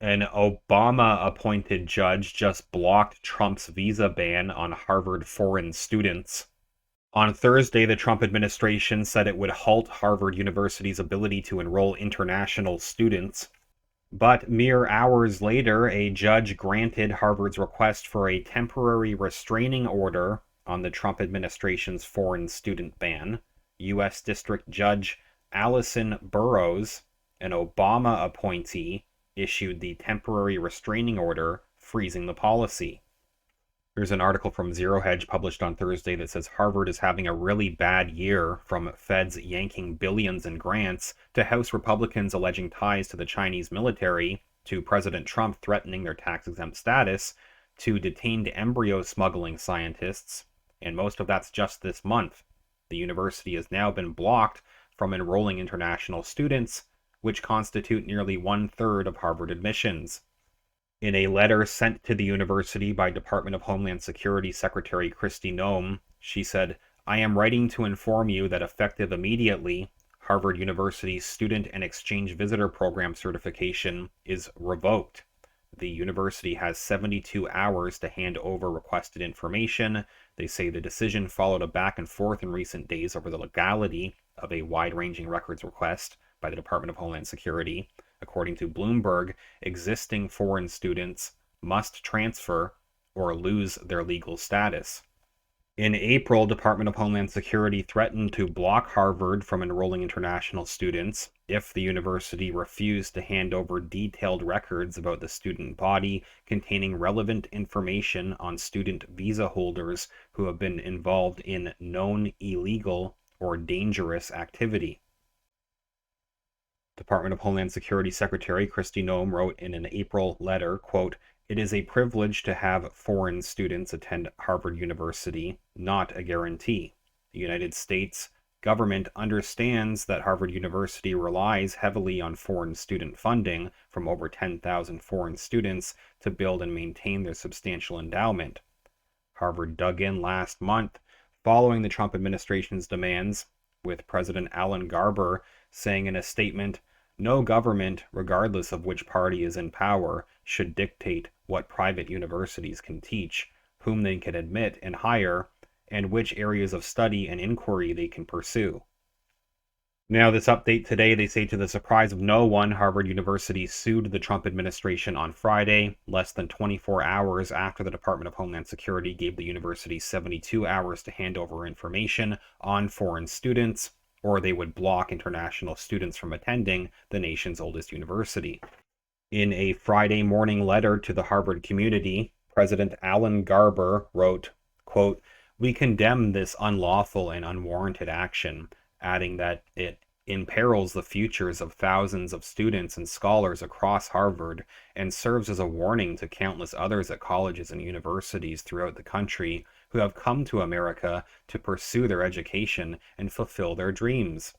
An Obama-appointed judge just blocked Trump's visa ban on Harvard foreign students. On Thursday, the Trump administration said it would halt Harvard University's ability to enroll international students. But mere hours later, a judge granted Harvard's request for a temporary restraining order on the Trump administration's foreign student ban. U.S. District Judge Allison Burroughs, an Obama appointee, issued the temporary restraining order, freezing the policy. There's an article from Zero Hedge published on Thursday that says Harvard is having a really bad year, from feds yanking billions in grants to House Republicans alleging ties to the Chinese military to President Trump threatening their tax-exempt status to detained embryo smuggling scientists, and most of that's just this month. The university has now been blocked from enrolling international students, which constitute nearly 1/3 of Harvard admissions. In a letter sent to the university by Department of Homeland Security Secretary Kristi Noem, she said, "I am writing to inform you that effective immediately, Harvard University's Student and Exchange Visitor Program certification is revoked. The university has 72 hours to hand over requested information." They say the decision followed a back and forth in recent days over the legality of a wide-ranging records request by the Department of Homeland Security. According to Bloomberg, existing foreign students must transfer or lose their legal status. In April, Department of Homeland Security threatened to block Harvard from enrolling international students if the university refused to hand over detailed records about the student body containing relevant information on student visa holders who have been involved in known illegal or dangerous activity. Department of Homeland Security Secretary Kristi Noem wrote in an April letter, quote, "It is a privilege to have foreign students attend Harvard University, not a guarantee. The United States government understands that Harvard University relies heavily on foreign student funding from over 10,000 foreign students to build and maintain their substantial endowment." Harvard dug in last month following the Trump administration's demands, with President Alan Garber saying in a statement, "No government, regardless of which party is in power, should dictate what private universities can teach, whom they can admit and hire, and which areas of study and inquiry they can pursue." Now, this update today, they say to the surprise of no one, Harvard University sued the Trump administration on Friday, less than 24 hours after the Department of Homeland Security gave the university 72 hours to hand over information on foreign students, or they would block international students from attending the nation's oldest university. In a Friday morning letter to the Harvard community, President Alan Garber wrote, quote, "We condemn this unlawful and unwarranted action," adding that it imperils the futures of thousands of students and scholars across Harvard and serves as a warning to countless others at colleges and universities throughout the country who have come to America to pursue their education and fulfill their dreams.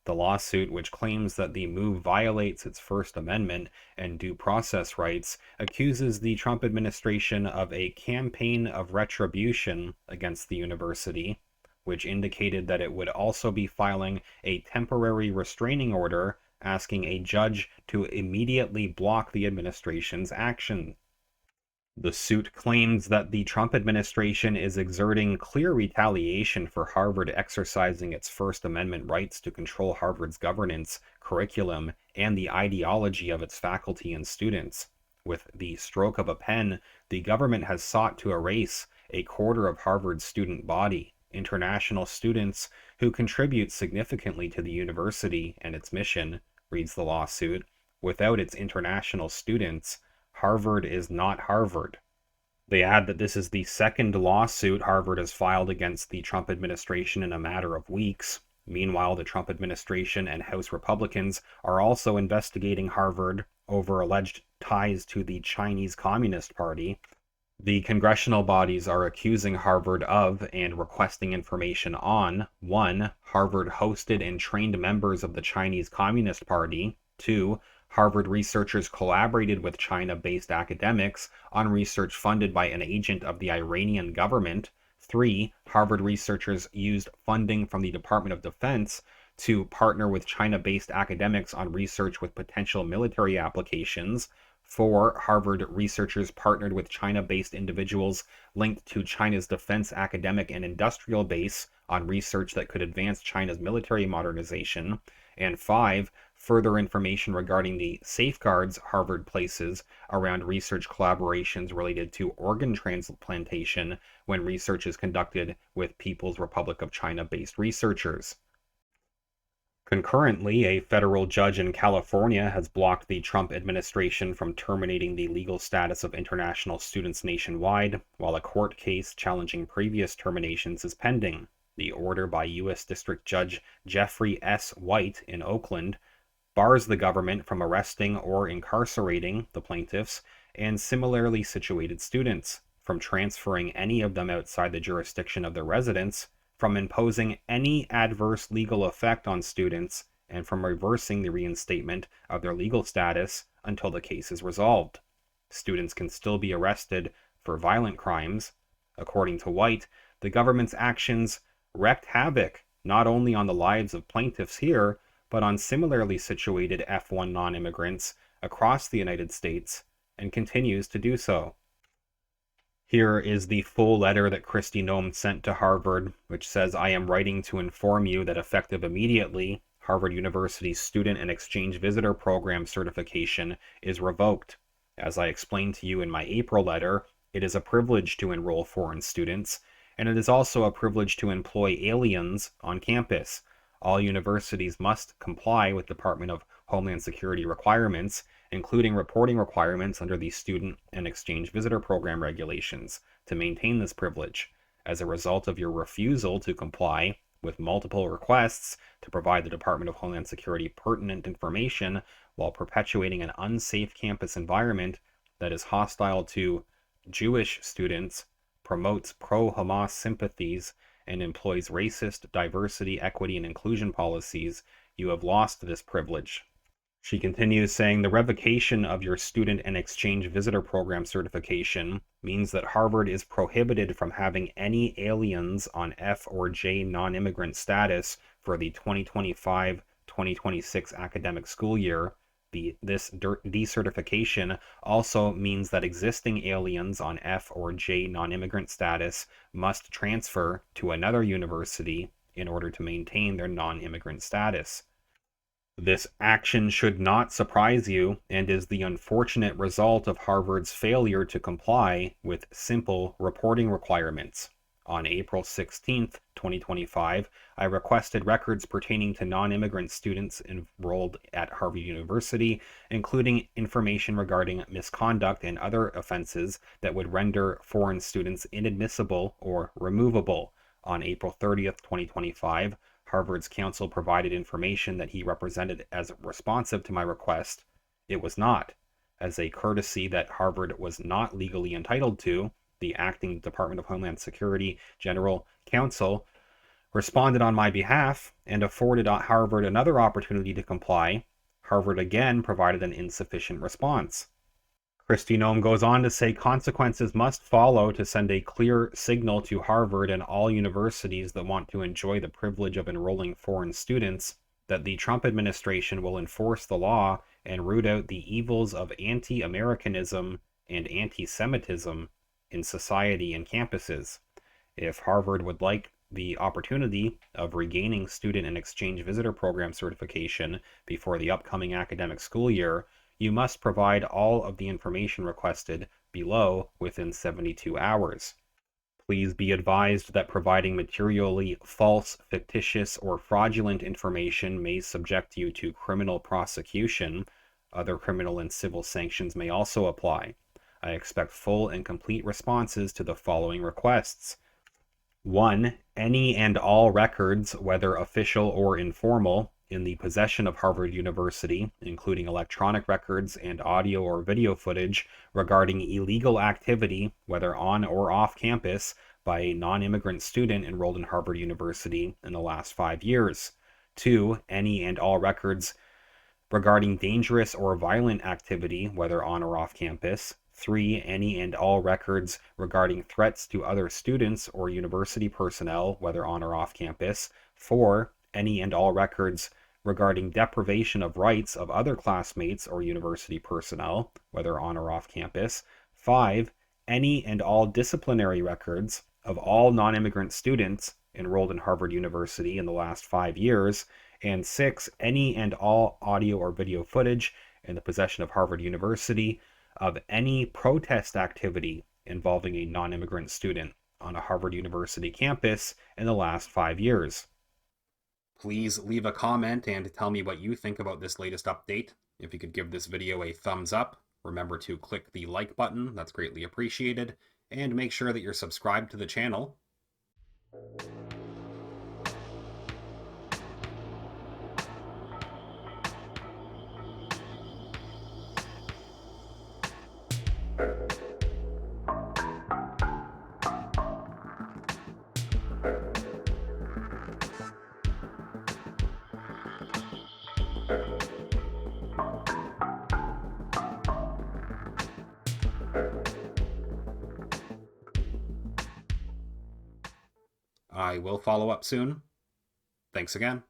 The lawsuit, which claims that the move violates its First Amendment and due process rights, accuses the Trump administration of a campaign of retribution against the university, which indicated that it would also be filing a temporary restraining order asking a judge to immediately block the administration's action. The suit claims that the Trump administration is exerting clear retaliation for Harvard exercising its First Amendment rights to control Harvard's governance, curriculum, and the ideology of its faculty and students. With the stroke of a pen, the government has sought to erase a quarter of Harvard's student body, international students who contribute significantly to the university and its mission, reads the lawsuit. Without its international students, Harvard is not Harvard. They add that this is the second lawsuit Harvard has filed against the Trump administration in a matter of weeks. Meanwhile, the Trump administration and House Republicans are also investigating Harvard over alleged ties to the Chinese Communist Party. The congressional bodies are accusing Harvard of and requesting information on 1. Harvard hosted and trained members of the Chinese Communist Party, 2. Harvard researchers collaborated with China-based academics on research funded by an agent of the Iranian government. 3. Harvard researchers used funding from the Department of Defense to partner with China-based academics on research with potential military applications. 4. Harvard researchers partnered with China-based individuals linked to China's defense academic and industrial base on research that could advance China's military modernization. And 5. Further information regarding the safeguards Harvard places around research collaborations related to organ transplantation when research is conducted with People's Republic of China-based researchers. Concurrently, a federal judge in California has blocked the Trump administration from terminating the legal status of international students nationwide, while a court case challenging previous terminations is pending. The order by U.S. District Judge Jeffrey S. White in Oakland bars the government from arresting or incarcerating the plaintiffs and similarly situated students, from transferring any of them outside the jurisdiction of their residence, from imposing any adverse legal effect on students, and from reversing the reinstatement of their legal status until the case is resolved. Students can still be arrested for violent crimes. According to White, the government's actions wreaked havoc not only on the lives of plaintiffs here, but on similarly situated F1 non-immigrants across the United States, and continues to do so. Here is the full letter that Kristi Noem sent to Harvard, which says, "I am writing to inform you that effective immediately, Harvard University's Student and Exchange Visitor Program certification is revoked. As I explained to you in my April letter, it is a privilege to enroll foreign students, and it is also a privilege to employ aliens on campus. All universities must comply with Department of Homeland Security requirements, including reporting requirements under the Student and Exchange Visitor Program regulations, to maintain this privilege. As a result of your refusal to comply with multiple requests to provide the Department of Homeland Security pertinent information while perpetuating an unsafe campus environment that is hostile to Jewish students, promotes pro-Hamas sympathies, and employs racist, diversity, equity, and inclusion policies, you have lost this privilege." She continues saying, "The revocation of your Student and Exchange Visitor Program certification means that Harvard is prohibited from having any aliens on F or J non-immigrant status for the 2025-2026 academic school year. This decertification also means that existing aliens on F or J non-immigrant status must transfer to another university in order to maintain their non-immigrant status. This action should not surprise you and is the unfortunate result of Harvard's failure to comply with simple reporting requirements. On April 16, 2025, I requested records pertaining to non-immigrant students enrolled at Harvard University, including information regarding misconduct and other offenses that would render foreign students inadmissible or removable. On April 30, 2025, Harvard's counsel provided information that he represented as responsive to my request. It was not. As a courtesy that Harvard was not legally entitled to, the acting Department of Homeland Security General Counsel responded on my behalf and afforded Harvard another opportunity to comply. Harvard again provided an insufficient response. Kristi Noem goes on to say consequences must follow to send a clear signal to Harvard and all universities that want to enjoy the privilege of enrolling foreign students that the Trump administration will enforce the law and root out the evils of anti-Americanism and anti-Semitism in society and campuses. If Harvard would like the opportunity of regaining Student and Exchange Visitor Program certification before the upcoming academic school year, you must provide all of the information requested below within 72 hours. Please be advised that providing materially false, fictitious, or fraudulent information may subject you to criminal prosecution. Other criminal and civil sanctions may also apply. I expect full and complete responses to the following requests. 1. Any and all records, whether official or informal, in the possession of Harvard University, including electronic records and audio or video footage regarding illegal activity, whether on or off campus, by a non-immigrant student enrolled in Harvard University in the last 5 years. 2. Any and all records regarding dangerous or violent activity, whether on or off campus. 3. Any and all records regarding threats to other students or university personnel, whether on or off campus. 4. any and all records regarding deprivation of rights of other classmates or university personnel, whether on or off campus. 5, any and all disciplinary records of all non-immigrant students enrolled in Harvard University in the last 5 years. And 6, any and all audio or video footage in the possession of Harvard University of any protest activity involving a non-immigrant student on a Harvard University campus in the last 5 years. Please leave a comment and tell me what you think about this latest update. If you could give this video a thumbs up, remember to click the like button, that's greatly appreciated, and make sure that you're subscribed to the channel. I will follow up soon. Thanks again.